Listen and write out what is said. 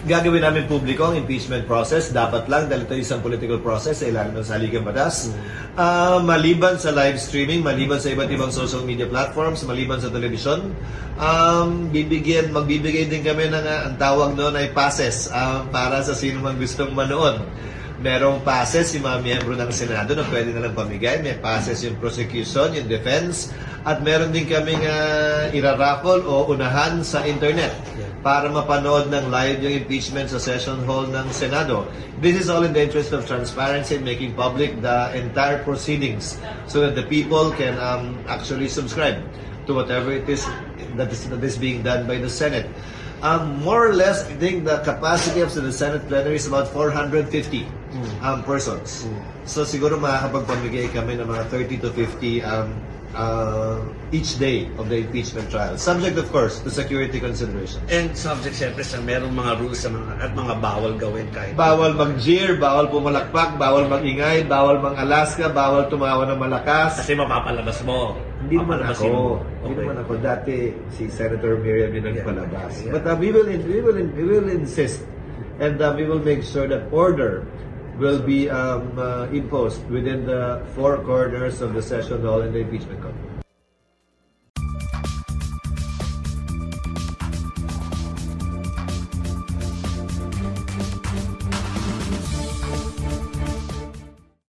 gagawin namin publiko ang impeachment process. Dapat lang, dahil ito isang political process sa ilalim ng saligang batas. Maliban sa live streaming, maliban sa iba't ibang social media platforms, maliban sa television, magbibigay din kami ng, ang tawag noon ay passes para sa sino man gustong manood. Merong passes yung mga miyembro ng Senado na pwede na lang pamigay. May passes yung prosecution, yung defense. At meron din kaming iraraffle o unahan sa internet para mapanood ng live yung impeachment sa session hall ng Senado. This is all in the interest of transparency and making public the entire proceedings so that the people can actually subscribe to whatever it is that is being done by the Senate. More or less, I think the capacity of the Senate plenary is about 450 persons. So siguro makakapagpamigay kami ng mga 30 to 50 each day of the impeachment trial. Subject, of course, to security considerations. And subject, siyempre, sa merong mga rules at mga bawal gawin kahit. Bawal mag-jeer, bawal pumalakpak, bawal mag-ingay, bawal mang-Alaska, bawal tumawa ng malakas. Kasi mapapalabas mo. Hindi naman ako. Hindi naman ako. Dati si Senator Miriam yung nagpalabas. But we will insist and we will make sure that order will be imposed within the four corners of the session hall in the impeachment court.